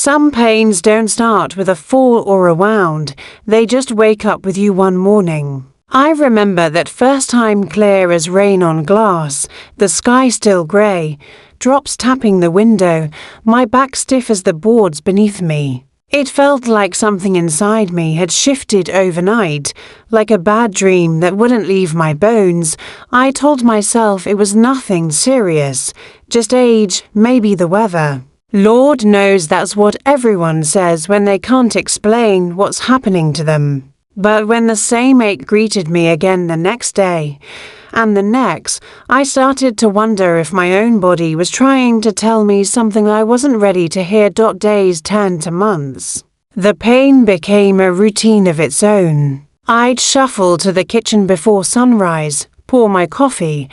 Some pains don't start with a fall or a wound, they just wake up with you one morning. I remember that first time clear as rain on glass, the sky still grey, drops tapping the window, my back stiff as the boards beneath me. It felt like something inside me had shifted overnight, like a bad dream that wouldn't leave my bones. I told myself it was nothing serious, just age, maybe the weather. Lord knows that's what everyone says when they can't explain what's happening to them. But when the same ache greeted me again the next day, and the next, I started to wonder if my own body was trying to tell me something I wasn't ready to hear. Days turned to months. The pain became a routine of its own. I'd shuffle to the kitchen before sunrise, pour my coffee,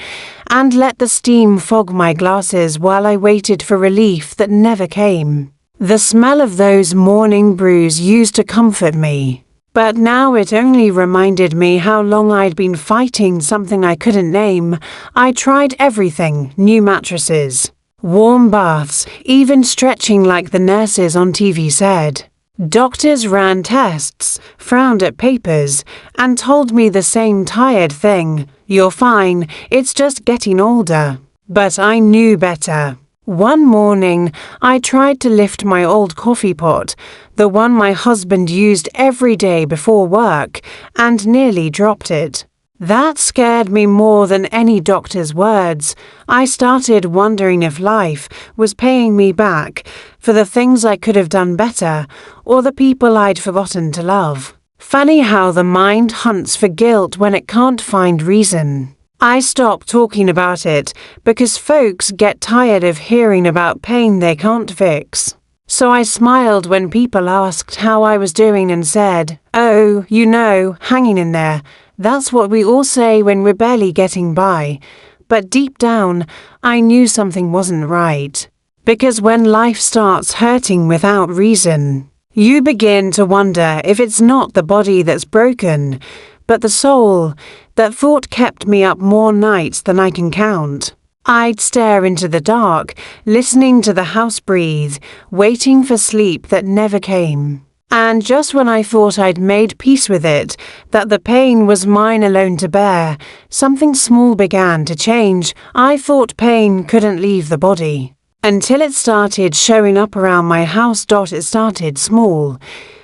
and let the steam fog my glasses while I waited for relief that never came. The smell of those morning brews used to comfort me. But now it only reminded me how long I'd been fighting something I couldn't name. I tried everything, new mattresses, warm baths, even stretching like the nurses on TV said. Doctors ran tests, frowned at papers, and told me the same tired thing. You're fine, it's just getting older. But I knew better. One morning, I tried to lift my old coffee pot, the one my husband used every day before work, and nearly dropped it. That scared me more than any doctor's words. I started wondering if life was paying me back for the things I could have done better, or the people I'd forgotten to love. Funny how the mind hunts for guilt when it can't find reason. I stopped talking about it because folks get tired of hearing about pain they can't fix. So I smiled when people asked how I was doing and said, "Oh, you know, hanging in there. That's what we all say when we're barely getting by." But deep down, I knew something wasn't right. Because when life starts hurting without reason, you begin to wonder if it's not the body that's broken, but the soul. That thought kept me up more nights than I can count. I'd stare into the dark, listening to the house breathe, waiting for sleep that never came. And just when I thought I'd made peace with it, that the pain was mine alone to bear, something small began to change. I thought pain couldn't leave the body. Until it started showing up around my house. It started small.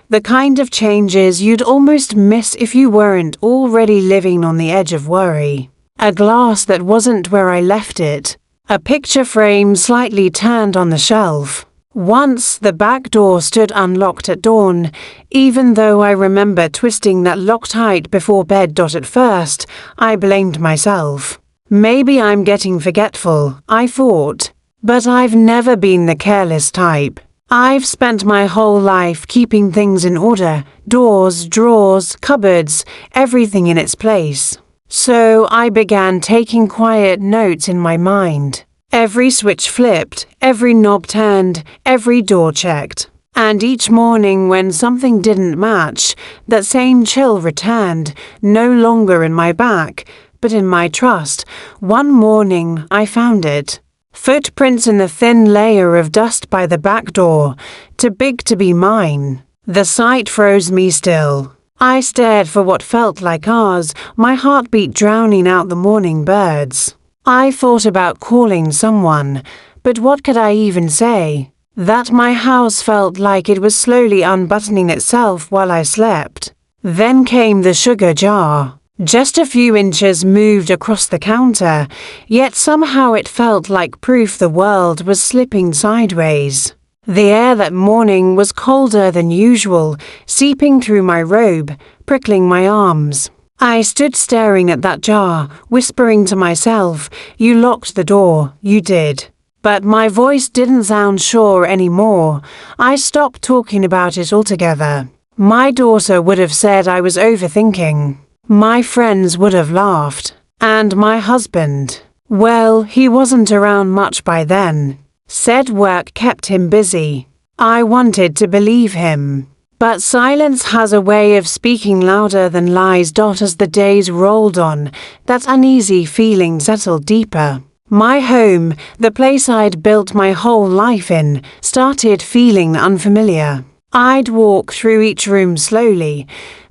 The kind of changes you'd almost miss if you weren't already living on the edge of worry. A glass that wasn't where I left it. A picture frame slightly turned on the shelf. Once the back door stood unlocked at dawn, even though I remember twisting that lock tight before bed. At first, I blamed myself. Maybe I'm getting forgetful, I thought. But I've never been the careless type. I've spent my whole life keeping things in order, doors, drawers, cupboards, everything in its place. So I began taking quiet notes in my mind. Every switch flipped, every knob turned, every door checked. And each morning when something didn't match, that same chill returned, no longer in my back, but in my trust. One morning I found it. Footprints in the thin layer of dust by the back door, too big to be mine. The sight froze me still. I stared for what felt like hours, my heartbeat drowning out the morning birds. I thought about calling someone, but what could I even say? That my house felt like it was slowly unbuttoning itself while I slept. Then came the sugar jar. Just a few inches moved across the counter, yet somehow it felt like proof the world was slipping sideways. The air that morning was colder than usual, seeping through my robe, prickling my arms. I stood staring at that jar, whispering to myself, "You locked the door, you did." But my voice didn't sound sure anymore. I stopped talking about it altogether. My daughter would have said I was overthinking. My friends would have laughed. And my husband, well, he wasn't around much by then. Said work kept him busy. I wanted to believe him. But silence has a way of speaking louder than lies. As the days rolled on, that uneasy feeling settled deeper. My home, the place I'd built my whole life in, started feeling unfamiliar. I'd walk through each room slowly,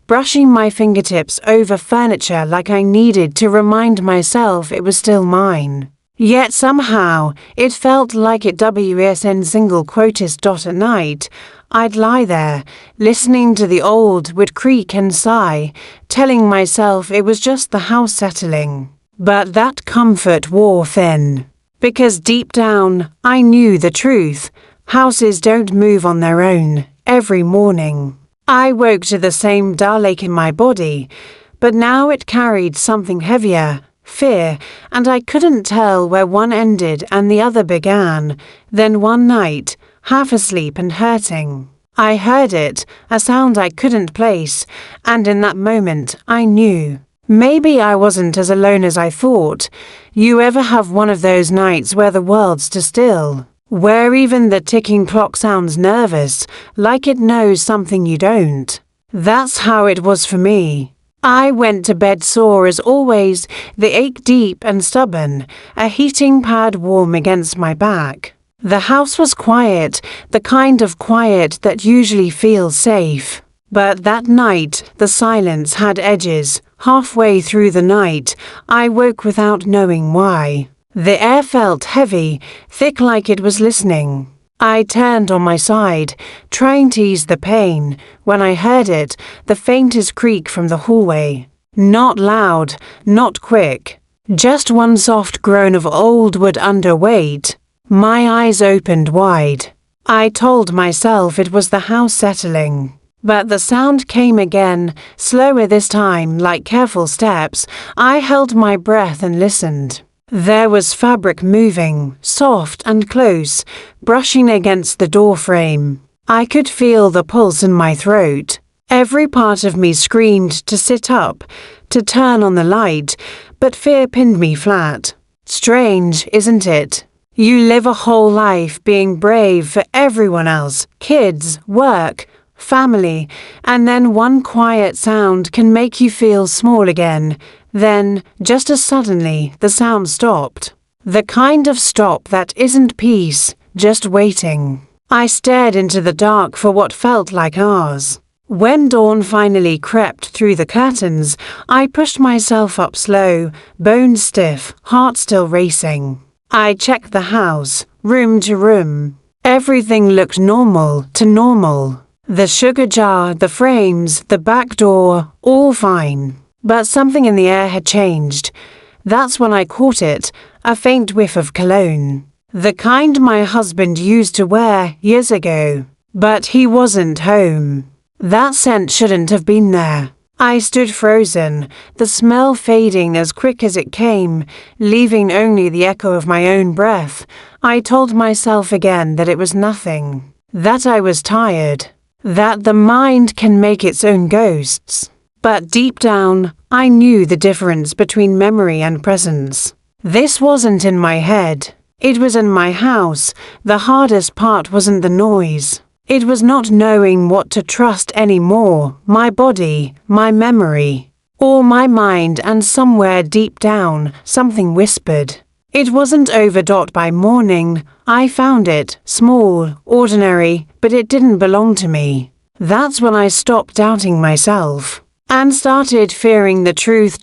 brushing my fingertips over furniture like I needed to remind myself it was still mine. Yet somehow, it felt like it WSN single quotas dot at night. I'd lie there, listening to the old wood creak and sigh, telling myself it was just the house settling. But that comfort wore thin. Because deep down, I knew the truth. Houses don't move on their own every morning. I woke to the same dull ache in my body, but now it carried something heavier, fear, and I couldn't tell where one ended and the other began. Then one night, half asleep and hurting, I heard it, a sound I couldn't place, and in that moment I knew. Maybe I wasn't as alone as I thought. You ever have one of those nights where the world stood still? Where even the ticking clock sounds nervous, like it knows something you don't? That's how it was for me. I went to bed sore as always, the ache deep and stubborn, a heating pad warm against my back. The house was quiet, the kind of quiet that usually feels safe. But that night, the silence had edges. Halfway through the night, I woke without knowing why. The air felt heavy, thick like it was listening. I turned on my side, trying to ease the pain, when I heard it, the faintest creak from the hallway. Not loud, not quick. Just one soft groan of old wood under weight. My eyes opened wide. I told myself it was the house settling. But the sound came again, slower this time, like careful steps. I held my breath and listened. There was fabric moving, soft and close, brushing against the door frame. I could feel the pulse in my throat. Every part of me screamed to sit up, to turn on the light, but fear pinned me flat. Strange, isn't it? You live a whole life being brave for everyone else, kids, work, family, and then one quiet sound can make you feel small again. Then, just as suddenly, the sound stopped. The kind of stop that isn't peace, just waiting. I stared into the dark for what felt like hours. When dawn finally crept through the curtains, I pushed myself up slow, bones stiff, heart still racing. I checked the house, room to room. Everything looked normal to normal. The sugar jar, the frames, the back door, all fine. But something in the air had changed. That's when I caught it, a faint whiff of cologne. The kind my husband used to wear years ago. But he wasn't home. That scent shouldn't have been there. I stood frozen, the smell fading as quick as it came, leaving only the echo of my own breath. I told myself again that it was nothing. That I was tired. That the mind can make its own ghosts. But deep down, I knew the difference between memory and presence. This wasn't in my head. It was in my house. The hardest part wasn't the noise. It was not knowing what to trust anymore, my body, my memory, or my mind, and somewhere deep down, something whispered. It wasn't over. By morning, I found it, small, ordinary, but it didn't belong to me. That's when I stopped doubting myself. And started fearing the truth.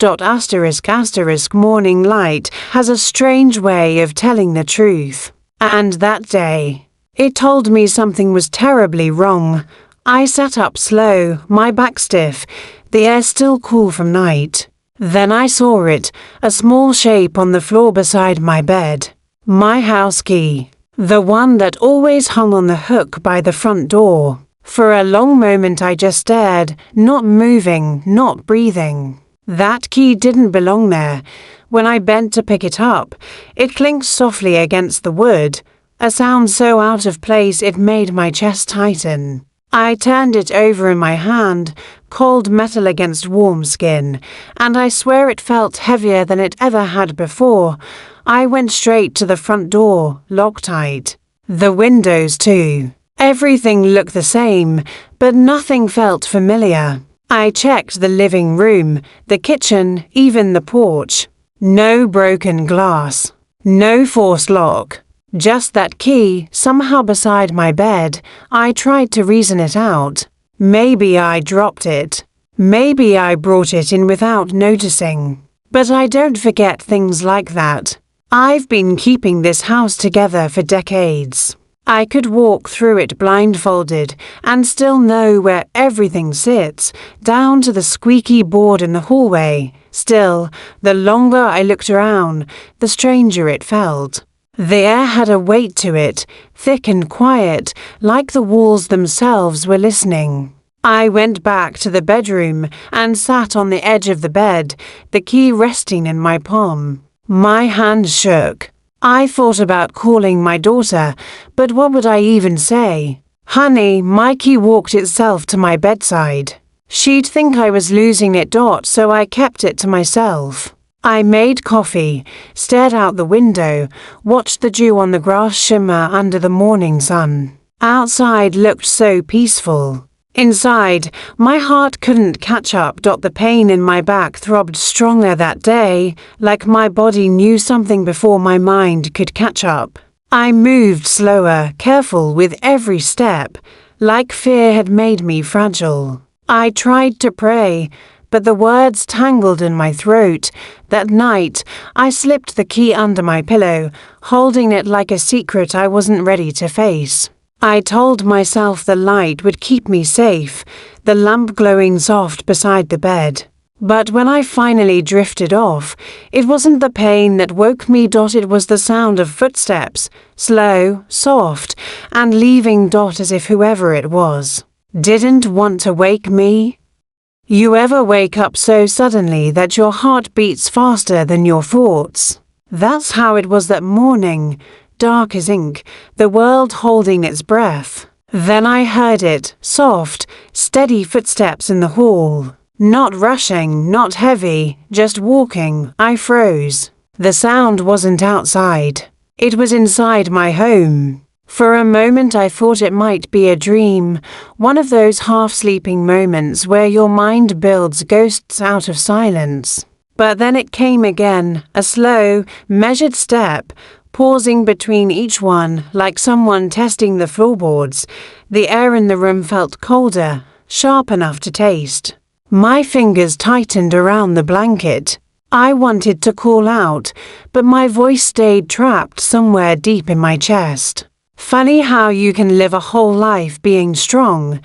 Morning light has a strange way of telling the truth. And that day, it told me something was terribly wrong. I sat up slow, my back stiff, the air still cool from night. Then I saw it, a small shape on the floor beside my bed. My house key, the one that always hung on the hook by the front door. For a long moment I just stared, not moving, not breathing. That key didn't belong there. When I bent to pick it up, it clinked softly against the wood, a sound so out of place it made my chest tighten. I turned it over in my hand, cold metal against warm skin, and I swear it felt heavier than it ever had before. I went straight to the front door, locked tight. The windows too. Everything looked the same, but nothing felt familiar. I checked the living room, the kitchen, even the porch. No broken glass. No forced lock. Just that key, somehow beside my bed. I tried to reason it out. Maybe I dropped it. Maybe I brought it in without noticing. But I don't forget things like that. I've been keeping this house together for decades. I could walk through it blindfolded and still know where everything sits, down to the squeaky board in the hallway. Still, the longer I looked around, the stranger it felt. The air had a weight to it, thick and quiet, like the walls themselves were listening. I went back to the bedroom and sat on the edge of the bed, the key resting in my palm. My hand shook. I thought about calling my daughter, but what would I even say? Honey, my key walked itself to my bedside. She'd think I was losing it, so I kept it to myself. I made coffee, stared out the window, watched the dew on the grass shimmer under the morning sun. Outside looked so peaceful. Inside, my heart couldn't catch up. The pain in my back throbbed stronger that day, like my body knew something before my mind could catch up. I moved slower, careful with every step, like fear had made me fragile. I tried to pray, but the words tangled in my throat. That night, I slipped the key under my pillow, holding it like a secret I wasn't ready to face. I told myself the light would keep me safe, the lamp glowing soft beside the bed. But when I finally drifted off, it wasn't the pain that woke me. It was the sound of footsteps, slow, soft, and leaving. As if whoever it was didn't want to wake me. You ever wake up so suddenly that your heart beats faster than your thoughts? That's how it was that morning, dark as ink, the world holding its breath. Then I heard it, soft, steady footsteps in the hall. Not rushing, not heavy, just walking. I froze. The sound wasn't outside. It was inside my home. For a moment I thought it might be a dream, one of those half-sleeping moments where your mind builds ghosts out of silence. But then it came again, a slow, measured step, pausing between each one like someone testing the floorboards. The air in the room felt colder, sharp enough to taste. My fingers tightened around the blanket. I wanted to call out, but my voice stayed trapped somewhere deep in my chest. Funny how you can live a whole life being strong,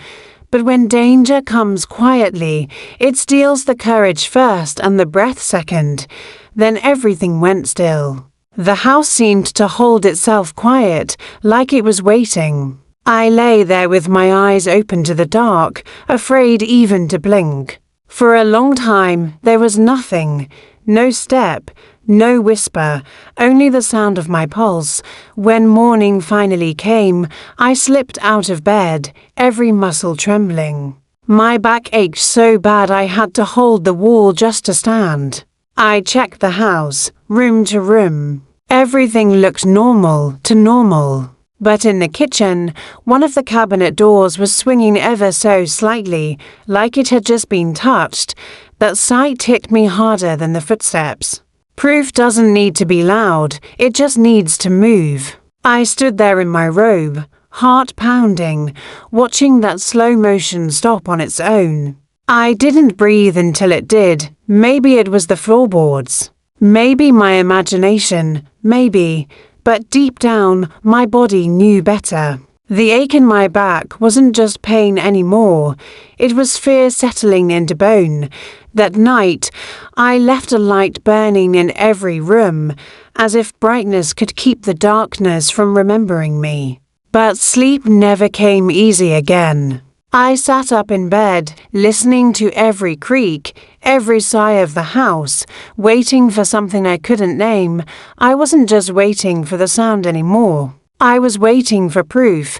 but when danger comes quietly, it steals the courage first and the breath second. Then everything went still. The house seemed to hold itself quiet, like it was waiting. I lay there with my eyes open to the dark, afraid even to blink. For a long time, there was nothing, no step, no whisper, only the sound of my pulse. When morning finally came, I slipped out of bed, every muscle trembling. My back ached so bad I had to hold the wall just to stand. I checked the house, room to room. Everything looked normal to normal. But in the kitchen, one of the cabinet doors was swinging ever so slightly, like it had just been touched. That sight hit me harder than the footsteps. Proof doesn't need to be loud, it just needs to move. I stood there in my robe, heart pounding, watching that slow motion stop on its own. I didn't breathe until it did. Maybe it was the floorboards. Maybe my imagination, maybe. But deep down, my body knew better. The ache in my back wasn't just pain anymore. It was fear settling into bone. That night, I left a light burning in every room, as if brightness could keep the darkness from remembering me. But sleep never came easy again. I sat up in bed, listening to every creak, every sigh of the house, waiting for something I couldn't name. I wasn't just waiting for the sound anymore. I was waiting for proof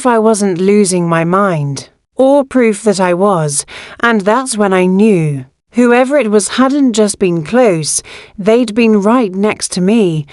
I wasn't losing my mind. Or proof that I was, and that's when I knew. Whoever it was hadn't just been close, they'd been right next to me.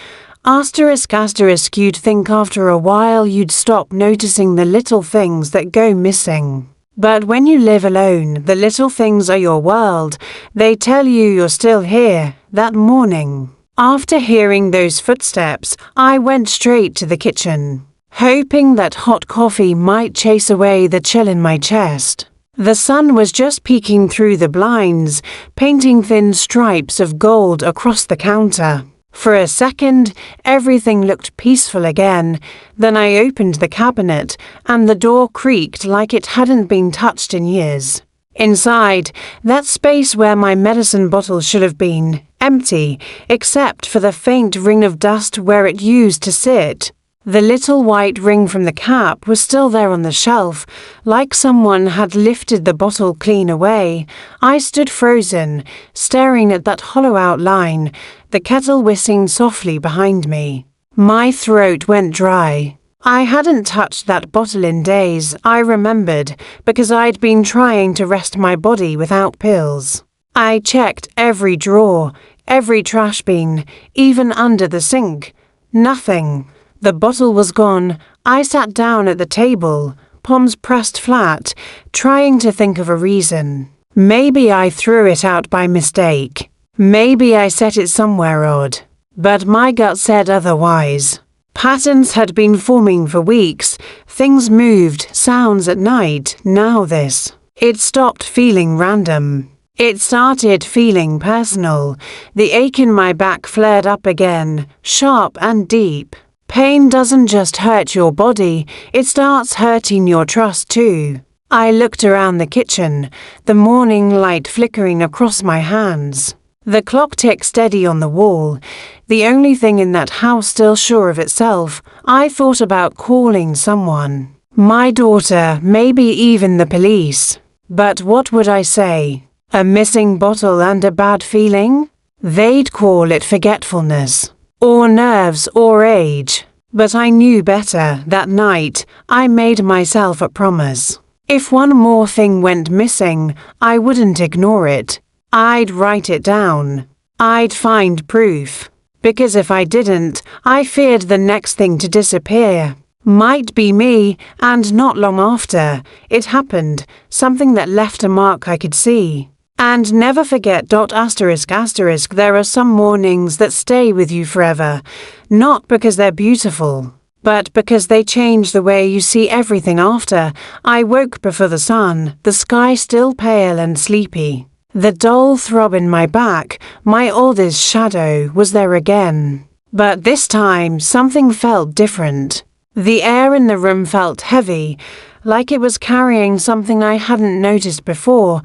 Asterisk, you'd think after a while you'd stop noticing the little things that go missing. But when you live alone, the little things are your world. They tell you you're still here, that morning. After hearing those footsteps, I went straight to the kitchen, hoping that hot coffee might chase away the chill in my chest. The sun was just peeking through the blinds, painting thin stripes of gold across the counter. For a second, everything looked peaceful again. Then I opened the cabinet, and the door creaked like it hadn't been touched in years. Inside, that space where my medicine bottle should have been, empty, except for the faint ring of dust where it used to sit. The little white ring from the cap was still there on the shelf, like someone had lifted the bottle clean away. I stood frozen, staring at that hollow outline, the kettle whistling softly behind me. My throat went dry. I hadn't touched that bottle in days, I remembered, because I'd been trying to rest my body without pills. I checked every drawer, every trash bin, even under the sink. Nothing. The bottle was gone. I sat down at the table, palms pressed flat, trying to think of a reason. Maybe I threw it out by mistake. Maybe I set it somewhere odd. But my gut said otherwise. Patterns had been forming for weeks. Things moved, sounds at night, now this. It stopped feeling random. It started feeling personal. The ache in my back flared up again, sharp and deep. Pain doesn't just hurt your body, it starts hurting your trust too. I looked around the kitchen, the morning light flickering across my hands. The clock ticked steady on the wall, the only thing in that house still sure of itself. I thought about calling someone. My daughter, maybe even the police. But what would I say? A missing bottle and a bad feeling? They'd call it forgetfulness. Or nerves or age. But I knew better. That night, I made myself a promise. If one more thing went missing, I wouldn't ignore it. I'd write it down. I'd find proof. Because if I didn't, I feared the next thing to disappear. Might be me, and not long after, it happened, something that left a mark I could see. And never forget ... there are some mornings that stay with you forever, not because they're beautiful, but because they change the way you see everything after. I woke before the sun, the sky still pale and sleepy. The dull throb in my back, my oldest shadow, was there again. But this time, something felt different. The air in the room felt heavy, like it was carrying something I hadn't noticed before.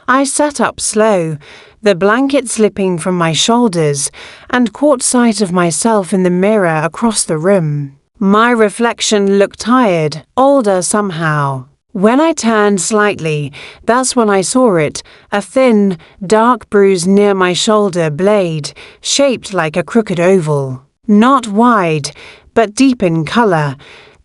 I sat up slow, the blanket slipping from my shoulders, and caught sight of myself in the mirror across the room. My reflection looked tired, older somehow. When I turned slightly, that's when I saw it, a thin, dark bruise near my shoulder blade, shaped like a crooked oval. Not wide, but deep in color,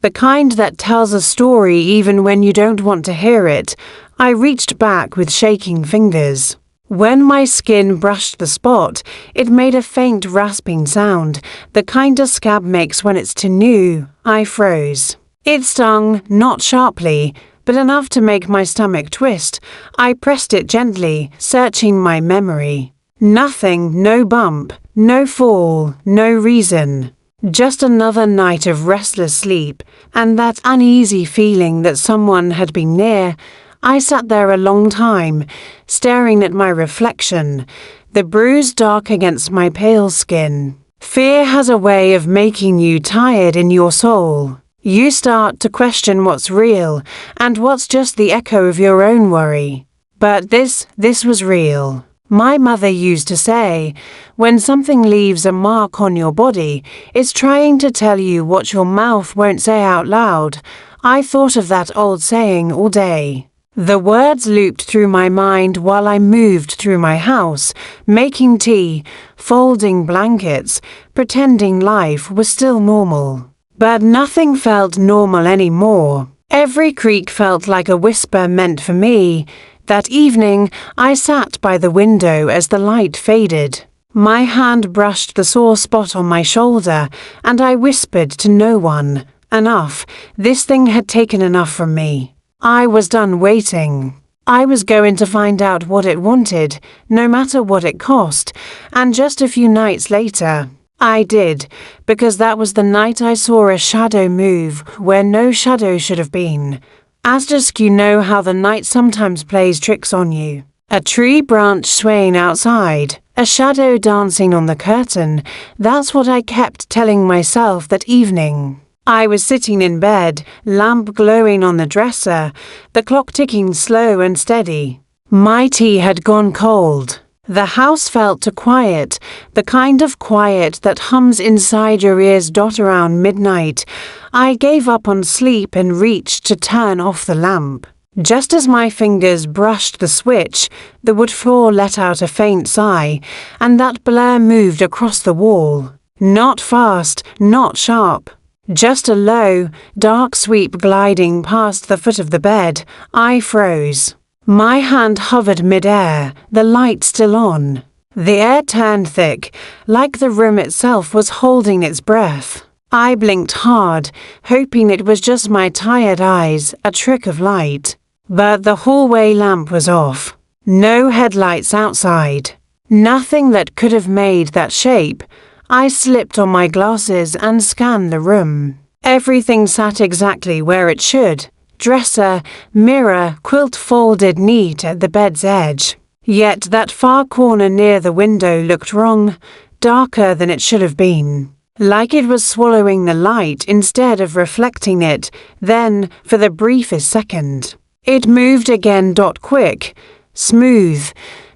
the kind that tells a story even when you don't want to hear it. I reached back with shaking fingers. When my skin brushed the spot, it made a faint rasping sound, the kind a scab makes when it's too new. I froze. It stung, not sharply, but enough to make my stomach twist. I pressed it gently, searching my memory. Nothing, no bump, no fall, no reason. Just another night of restless sleep, and that uneasy feeling that someone had been near. I sat there a long time, staring at my reflection, the bruise dark against my pale skin. Fear has a way of making you tired in your soul. You start to question what's real, and what's just the echo of your own worry. But this was real. My mother used to say, when something leaves a mark on your body, it's trying to tell you what your mouth won't say out loud. I thought of that old saying all day. The words looped through my mind while I moved through my house, making tea, folding blankets, pretending life was still normal. But nothing felt normal anymore. Every creak felt like a whisper meant for me. That evening, I sat by the window as the light faded. My hand brushed the sore spot on my shoulder, and I whispered to no one. Enough. This thing had taken enough from me. I was done waiting. I was going to find out what it wanted, no matter what it cost, and just a few nights later, I did, because that was the night I saw a shadow move where no shadow should have been. Asterisk, you know how the night sometimes plays tricks on you. A tree branch swaying outside, a shadow dancing on the curtain, that's what I kept telling myself that evening. I was sitting in bed, lamp glowing on the dresser, the clock ticking slow and steady. My tea had gone cold. The house felt too quiet, the kind of quiet that hums inside your ears around midnight. I gave up on sleep and reached to turn off the lamp. Just as my fingers brushed the switch, the wood floor let out a faint sigh, and that blur moved across the wall. Not fast, not sharp. Just a low, dark sweep gliding past the foot of the bed. I froze. My hand hovered mid-air, the light still on. The air turned thick, like the room itself was holding its breath. I blinked hard, hoping it was just my tired eyes, a trick of light. But the hallway lamp was off. No headlights outside. Nothing that could have made that shape. I slipped on my glasses and scanned the room. Everything sat exactly where it should. Dresser, mirror, quilt folded neat at the bed's edge. Yet that far corner near the window looked wrong, darker than it should have been. Like it was swallowing the light instead of reflecting it, then, for the briefest second. It moved again. Quick, smooth,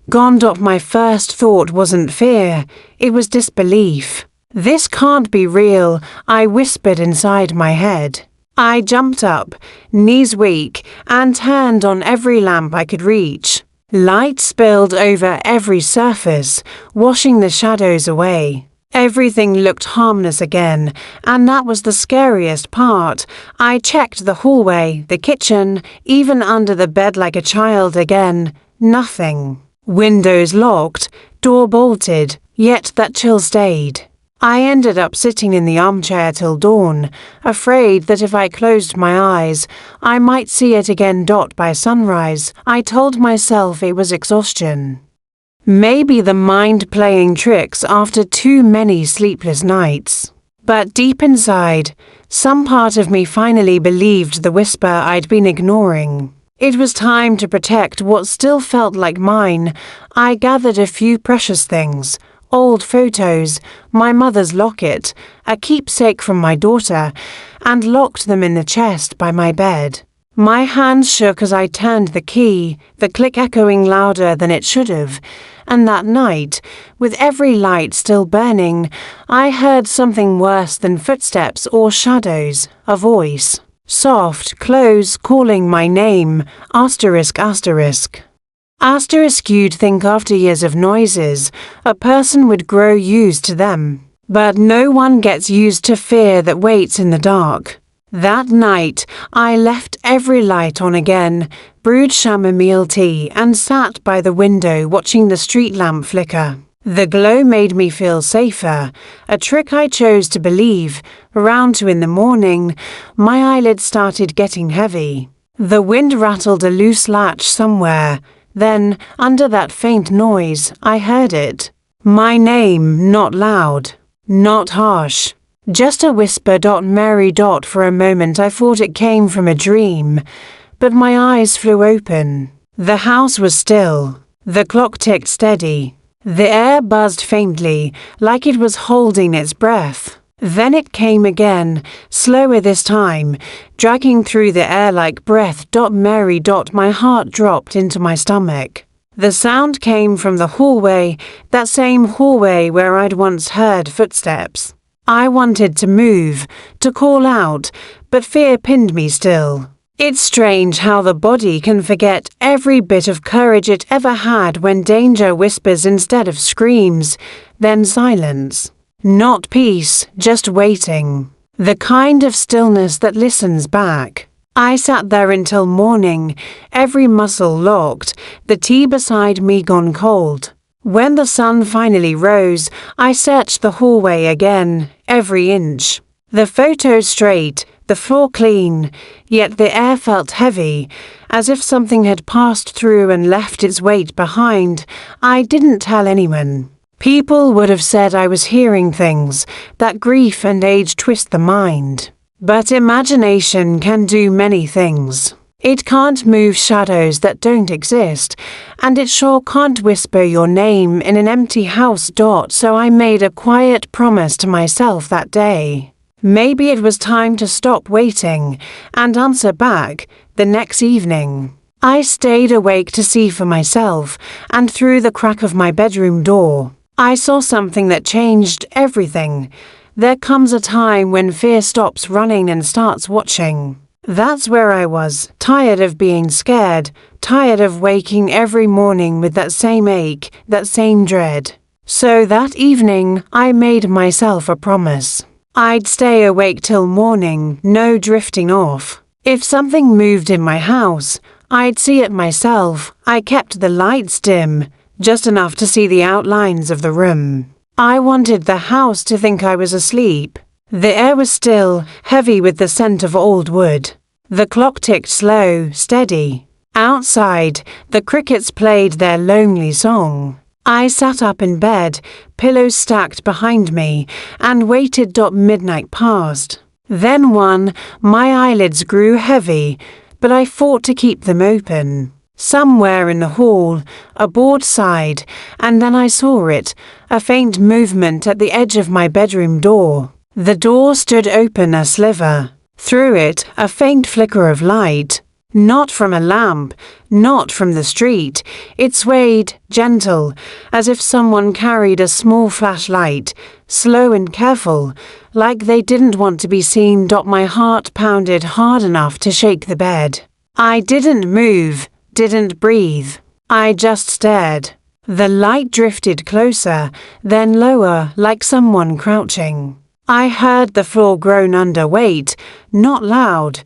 gone. My first thought wasn't fear, it was disbelief. This can't be real, I whispered inside my head. I jumped up, knees weak, and turned on every lamp I could reach. Light spilled over every surface, washing the shadows away. Everything looked harmless again, and that was the scariest part. I checked the hallway, the kitchen, even under the bed like a child again. Nothing. Windows locked, door bolted, yet that chill stayed. I ended up sitting in the armchair till dawn, afraid that if I closed my eyes, I might see it again. By sunrise, I told myself it was exhaustion. Maybe the mind playing tricks after too many sleepless nights. But deep inside, some part of me finally believed the whisper I'd been ignoring. It was time to protect what still felt like mine. I gathered a few precious things. Old photos, my mother's locket, a keepsake from my daughter, and locked them in the chest by my bed. My hands shook as I turned the key, the click echoing louder than it should have, and that night, with every light still burning, I heard something worse than footsteps or shadows, a voice. Soft, close, calling my name, asterisk, asterisk. Asterisk, you'd think after years of noises, a person would grow used to them. But no one gets used to fear that waits in the dark. That night, I left every light on again, brewed chamomile tea, and sat by the window watching the street lamp flicker. The glow made me feel safer, a trick I chose to believe. Around 2 in the morning, my eyelids started getting heavy. The wind rattled a loose latch somewhere. Then, under that faint noise, I heard it. My name, not loud, not harsh. Just a whisper. Mary. For a moment I thought it came from a dream, but my eyes flew open. The house was still. The clock ticked steady. The air buzzed faintly, like it was holding its breath. Then it came again, slower this time, dragging through the air like breath. Mary. My heart dropped into my stomach. The sound came from the hallway, that same hallway where I'd once heard footsteps. I wanted to move, to call out, but fear pinned me still. It's strange how the body can forget every bit of courage it ever had when danger whispers instead of screams, then silence. Not peace, just waiting. The kind of stillness that listens back. I sat there until morning, every muscle locked, the tea beside me gone cold. When the sun finally rose, I searched the hallway again, every inch. The photo straight, the floor clean, yet the air felt heavy, as if something had passed through and left its weight behind. I didn't tell anyone. People would have said I was hearing things, that grief and age twist the mind. But imagination can do many things. It can't move shadows that don't exist, and it sure can't whisper your name in an empty house. So I made a quiet promise to myself that day. Maybe it was time to stop waiting and answer back the next evening. I stayed awake to see for myself, and through the crack of my bedroom door, I saw something that changed everything. There comes a time when fear stops running and starts watching. That's where I was, tired of being scared, tired of waking every morning with that same ache, that same dread. So that evening, I made myself a promise. I'd stay awake till morning, no drifting off. If something moved in my house, I'd see it myself. I kept the lights dim, just enough to see the outlines of the room. I wanted the house to think I was asleep. The air was still, heavy with the scent of old wood. The clock ticked slow, steady. Outside, the crickets played their lonely song. I sat up in bed, pillows stacked behind me, and waited. Midnight passed. Then my eyelids grew heavy, but I fought to keep them open. Somewhere in the hall, a board sighed, and then I saw it, a faint movement at the edge of my bedroom door. The door stood open a sliver. Through it, a faint flicker of light. Not from a lamp, not from the street. It swayed, gentle, as if someone carried a small flashlight, slow and careful, like they didn't want to be seen. My heart pounded hard enough to shake the bed. I didn't move, didn't breathe. I just stared. The light drifted closer, then lower, like someone crouching. I heard the floor groan under weight, not loud,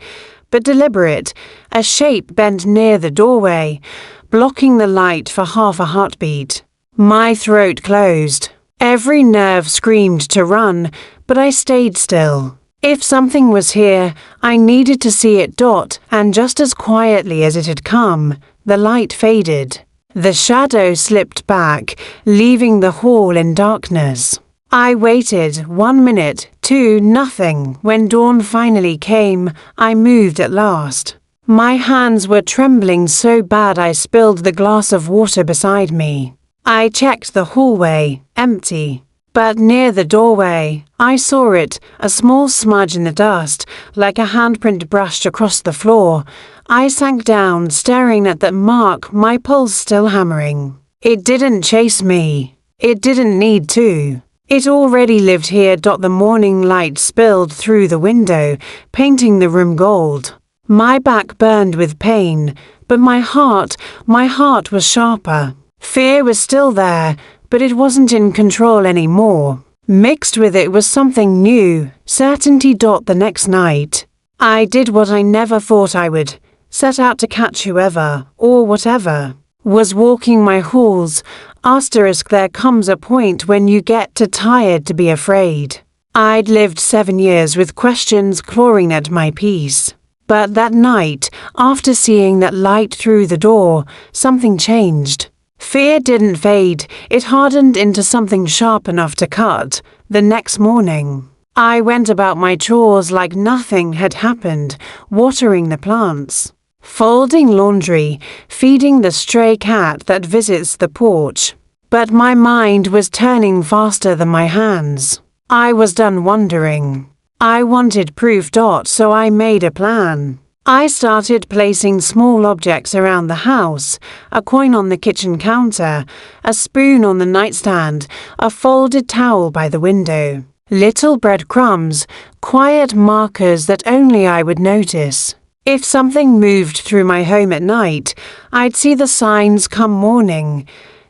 but deliberate. A shape bent near the doorway, blocking the light for half a heartbeat. My throat closed. Every nerve screamed to run, but I stayed still. If something was here, I needed to see it. And just as quietly as it had come, the light faded. The shadow slipped back, leaving the hall in darkness. I waited 1 minute, 2, nothing. When dawn finally came, I moved at last. My hands were trembling so bad I spilled the glass of water beside me. I checked the hallway, empty. But near the doorway, I saw it, a small smudge in the dust, like a handprint brushed across the floor. I sank down, staring at that mark, my pulse still hammering. It didn't chase me. It didn't need to. It already lived here. The morning light spilled through the window, painting the room gold. My back burned with pain, but my heart was sharper. Fear was still there, but it wasn't in control anymore. Mixed with it was something new, certainty. The next night, I did what I never thought I would, set out to catch whoever, or whatever, was walking my halls. There comes a point when you get too tired to be afraid. I'd lived 7 years with questions clawing at my peace. But that night, after seeing that light through the door, something changed. Fear didn't fade, it hardened into something sharp enough to cut. The next morning, I went about my chores like nothing had happened, watering the plants, folding laundry, feeding the stray cat that visits the porch. But my mind was turning faster than my hands. I was done wondering. I wanted proof. So I made a plan. I started placing small objects around the house, a coin on the kitchen counter, a spoon on the nightstand, a folded towel by the window. Little breadcrumbs, quiet markers that only I would notice. If something moved through my home at night, I'd see the signs come morning.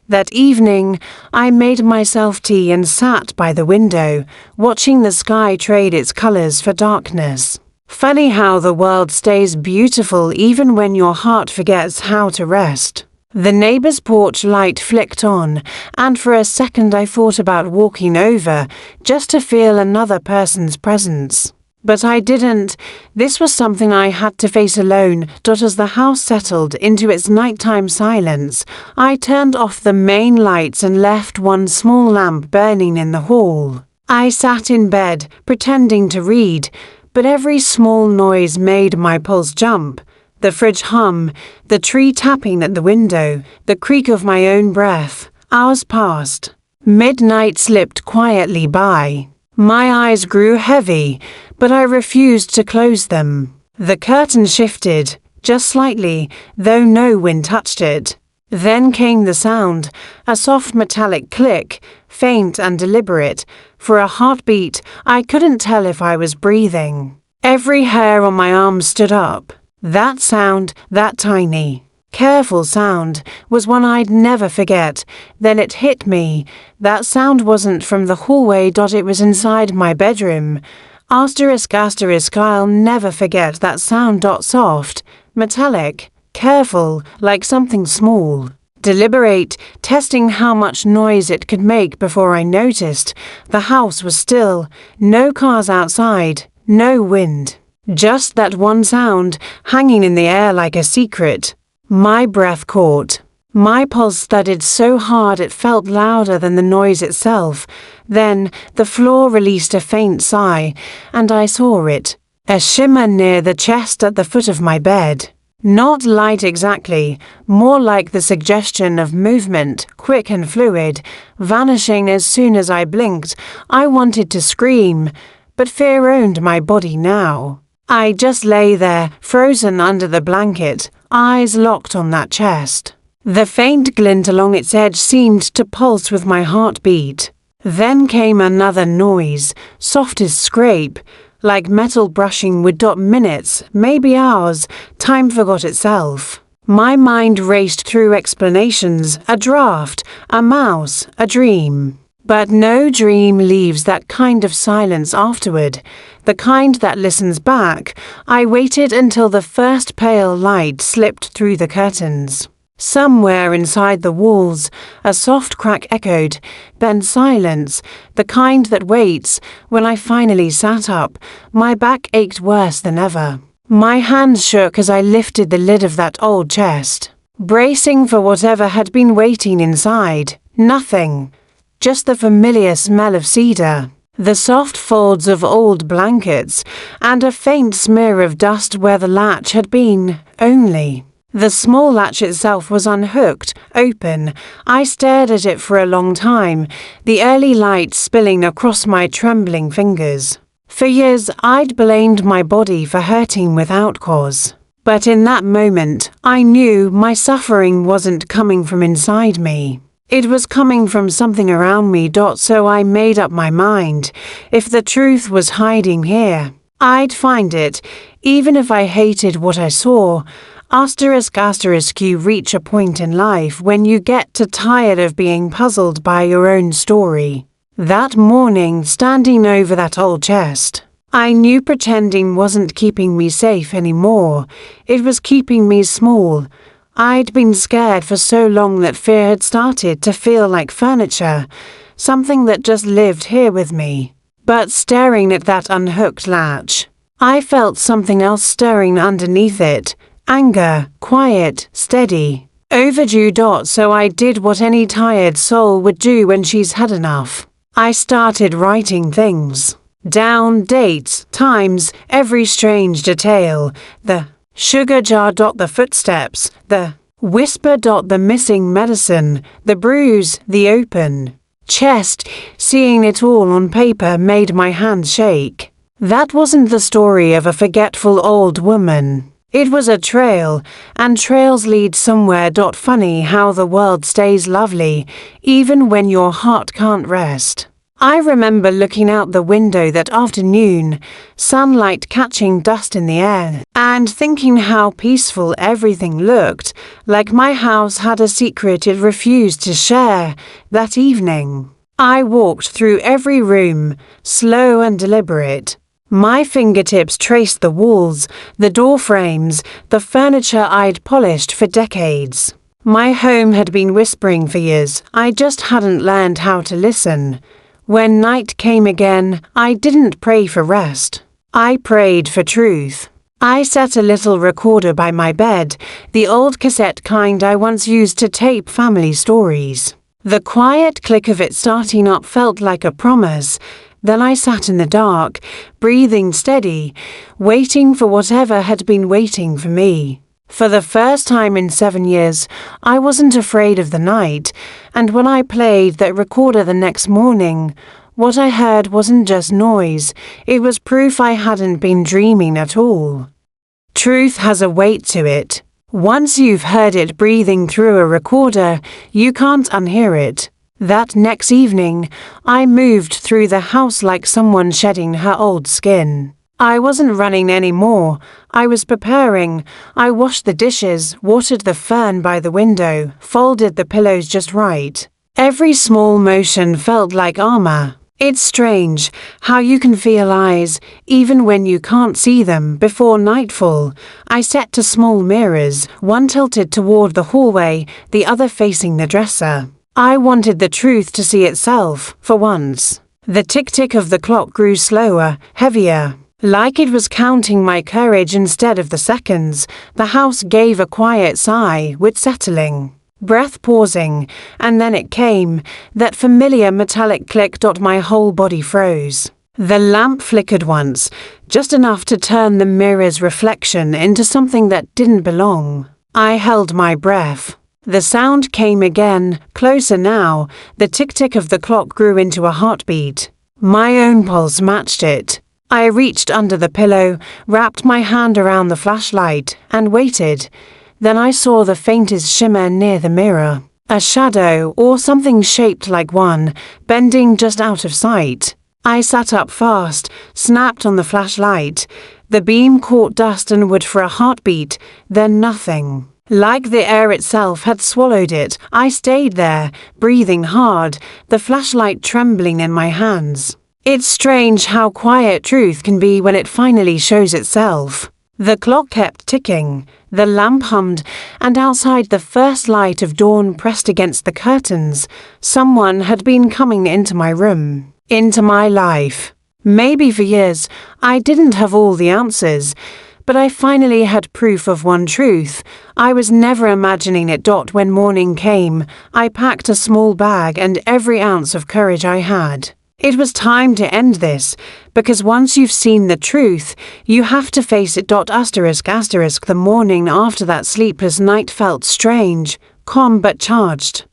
That evening, I made myself tea and sat by the window, watching the sky trade its colors for darkness. Funny how the world stays beautiful even when your heart forgets how to rest. The neighbor's porch light flicked on, and for a second I thought about walking over, just to feel another person's presence. But I didn't. This was something I had to face alone. As the house settled into its nighttime silence, I turned off the main lights and left one small lamp burning in the hall. I sat in bed, pretending to read, but every small noise made my pulse jump. The fridge hum, the tree tapping at the window, the creak of my own breath. Hours passed. Midnight slipped quietly by. My eyes grew heavy, but I refused to close them. The curtain shifted, just slightly, though no wind touched it. Then came the sound, a soft metallic click, faint and deliberate. For a heartbeat, I couldn't tell if I was breathing. Every hair on my arm stood up. That sound, that tiny, careful sound, was one I'd never forget. Then it hit me. That sound wasn't from the hallway. It was inside my bedroom. Asterisk, I'll never forget that sound. Soft, metallic, careful, like something small. Deliberate, testing how much noise it could make before I noticed. The house was still. No cars outside, no wind. Just that one sound, hanging in the air like a secret. My breath caught. My pulse thudded so hard it felt louder than the noise itself. Then the floor released a faint sigh, and I saw it. A shimmer near the chest at the foot of my bed. Not light exactly, more like the suggestion of movement, quick and fluid, vanishing as soon as I blinked. I wanted to scream, but fear owned my body now. I just lay there, frozen under the blanket, eyes locked on that chest. The faint glint along its edge seemed to pulse with my heartbeat. Then came another noise, soft as scrape, like metal brushing with minutes, maybe hours. Time forgot itself. My mind raced through explanations, a draft, a mouse, a dream. But no dream leaves that kind of silence afterward, the kind that listens back. I waited until the first pale light slipped through the curtains. Somewhere inside the walls, a soft crack echoed, then silence, the kind that waits. When I finally sat up, my back ached worse than ever. My hands shook as I lifted the lid of that old chest, bracing for whatever had been waiting inside. Nothing. Just the familiar smell of cedar, the soft folds of old blankets, and a faint smear of dust where the latch had been. Only. The small latch itself was unhooked, open. I stared at it for a long time, the early light spilling across my trembling fingers. For years, I'd blamed my body for hurting without cause. But in that moment, I knew my suffering wasn't coming from inside me. It was coming from something around me. So I made up my mind. If the truth was hiding here, I'd find it, even if I hated what I saw. Asterisk, you reach a point in life when you get too tired of being puzzled by your own story. That morning, standing over that old chest, I knew pretending wasn't keeping me safe anymore. It was keeping me small. I'd been scared for so long that fear had started to feel like furniture, something that just lived here with me. But staring at that unhooked latch, I felt something else stirring underneath it. Anger, quiet, steady, overdue. So I did what any tired soul would do when she's had enough. I started writing things down, dates, times, every strange detail. The sugar jar. The footsteps. The whisper. The missing medicine. The bruise. The open chest. Seeing it all on paper made my hands shake. That wasn't the story of a forgetful old woman. It was a trail, and trails lead somewhere. Funny how the world stays lovely, even when your heart can't rest. I remember looking out the window that afternoon, sunlight catching dust in the air, and thinking how peaceful everything looked, like my house had a secret it refused to share. That evening, I walked through every room, slow and deliberate. My fingertips traced the walls, the door frames, the furniture I'd polished for decades. My home had been whispering for years, I just hadn't learned how to listen. When night came again, I didn't pray for rest. I prayed for truth. I set a little recorder by my bed, the old cassette kind I once used to tape family stories. The quiet click of it starting up felt like a promise. Then I sat in the dark, breathing steady, waiting for whatever had been waiting for me. For the first time in 7 years, I wasn't afraid of the night, and when I played that recorder the next morning, what I heard wasn't just noise, it was proof I hadn't been dreaming at all. Truth has a weight to it. Once you've heard it breathing through a recorder, you can't unhear it. That next evening, I moved through the house like someone shedding her old skin. I wasn't running anymore. I was preparing. I washed the dishes, watered the fern by the window, folded the pillows just right. Every small motion felt like armor. It's strange how you can feel eyes, even when you can't see them, before nightfall. I set to small mirrors, one tilted toward the hallway, the other facing the dresser. I wanted the truth to see itself, for once. The tick-tick of the clock grew slower, heavier. Like it was counting my courage instead of the seconds, the house gave a quiet sigh, with settling. Breath pausing, and then it came, that familiar metallic click. My whole body froze. The lamp flickered once, just enough to turn the mirror's reflection into something that didn't belong. I held my breath. The sound came again, closer now. The tick-tick of the clock grew into a heartbeat. My own pulse matched it. I reached under the pillow, wrapped my hand around the flashlight, and waited. Then I saw the faintest shimmer near the mirror. A shadow, or something shaped like one, bending just out of sight. I sat up fast, snapped on the flashlight. The beam caught dust and wood for a heartbeat, then nothing. Like the air itself had swallowed it, I stayed there, breathing hard, the flashlight trembling in my hands. It's strange how quiet truth can be when it finally shows itself. The clock kept ticking, the lamp hummed, and outside the first light of dawn pressed against the curtains, someone had been coming into my room, into my life. Maybe for years, I didn't have all the answers, but I finally had proof of one truth. I was never imagining it. When morning came, I packed a small bag and every ounce of courage I had. It was time to end this, because once you've seen the truth, you have to face it. The morning after that sleepless night felt strange, calm but charged.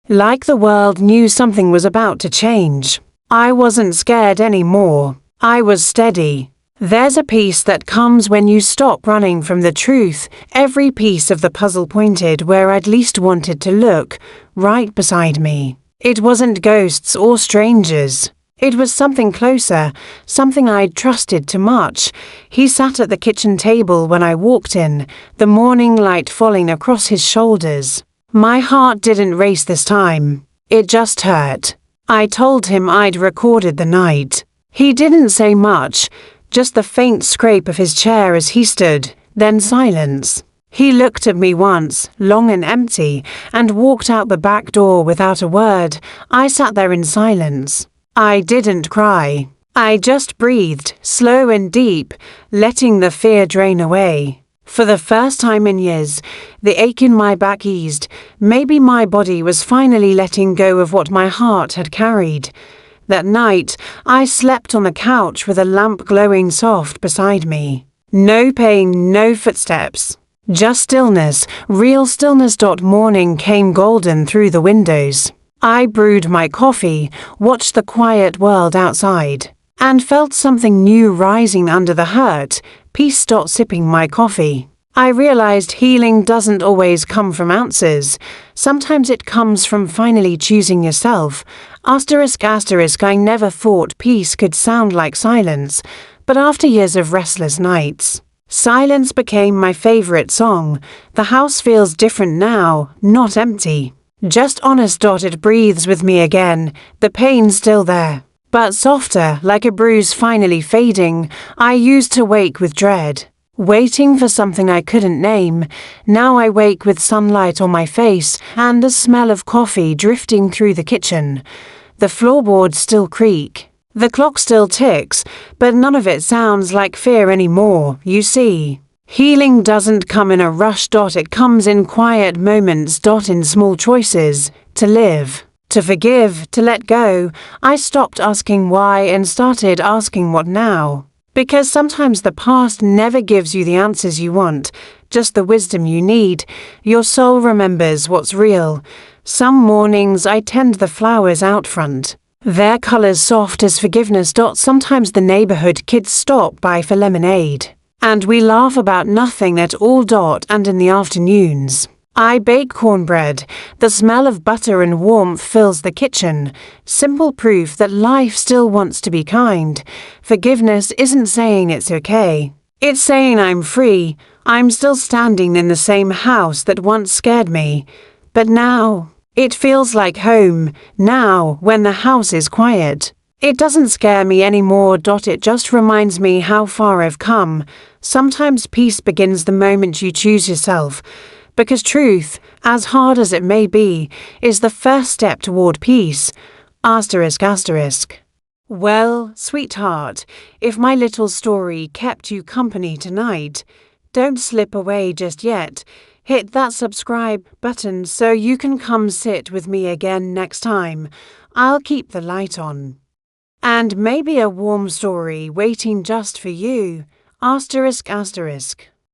Like the world knew something was about to change. I wasn't scared anymore. I was steady. There's a peace that comes when you stop running from the truth. Every piece of the puzzle pointed where I'd least wanted to look, right beside me. It wasn't ghosts or strangers. It was something closer, something I'd trusted too much. He sat at the kitchen table when I walked in, the morning light falling across his shoulders. My heart didn't race this time. It just hurt. I told him I'd recorded the night. He didn't say much, just the faint scrape of his chair as he stood, then silence. He looked at me once, long and empty, and walked out the back door without a word. I sat there in silence. I didn't cry. I just breathed, slow and deep, letting the fear drain away. For the first time in years, the ache in my back eased. Maybe my body was finally letting go of what my heart had carried. That night, I slept on the couch with a lamp glowing soft beside me. No pain, no footsteps. Just stillness, real stillness. Morning came golden through the windows. I brewed my coffee, watched the quiet world outside, and felt something new rising under the hurt. Peace. Sipping my coffee, I realized healing doesn't always come from answers. Sometimes it comes from finally choosing yourself. I never thought peace could sound like silence, but after years of restless nights, silence became my favorite song. The house feels different now, not empty. Just honest. It breathes with me again, the pain's still there, but softer, like a bruise finally fading. I used to wake with dread. waiting for something I couldn't name. Now I wake with sunlight on my face and the smell of coffee drifting through the kitchen. The floorboards still creak. The clock still ticks, but none of it sounds like fear anymore, you see. Healing doesn't come in a rush. It comes in quiet moments. In small choices. To live, to forgive, to let go. I stopped asking why and started asking what now. Because sometimes the past never gives you the answers you want, just the wisdom you need. Your soul remembers what's real. Some mornings I tend the flowers out front. Their colors soft as forgiveness. Sometimes the neighborhood kids stop by for lemonade. And we laugh about nothing at all. And in the afternoons, I bake cornbread. The smell of butter and warmth fills the kitchen. Simple proof that life still wants to be kind. Forgiveness isn't saying it's okay. It's saying I'm free. I'm still standing in the same house that once scared me. But now, it feels like home. Now, when the house is quiet, it doesn't scare me anymore. It just reminds me how far I've come. Sometimes peace begins the moment you choose yourself. Because truth, as hard as it may be, is the first step toward peace. Asterisk, asterisk. Well, sweetheart, if my little story kept you company tonight, don't slip away just yet. Hit that subscribe button so you can come sit with me again next time. I'll keep the light on. And maybe a warm story waiting just for you. Asterisk, asterisk.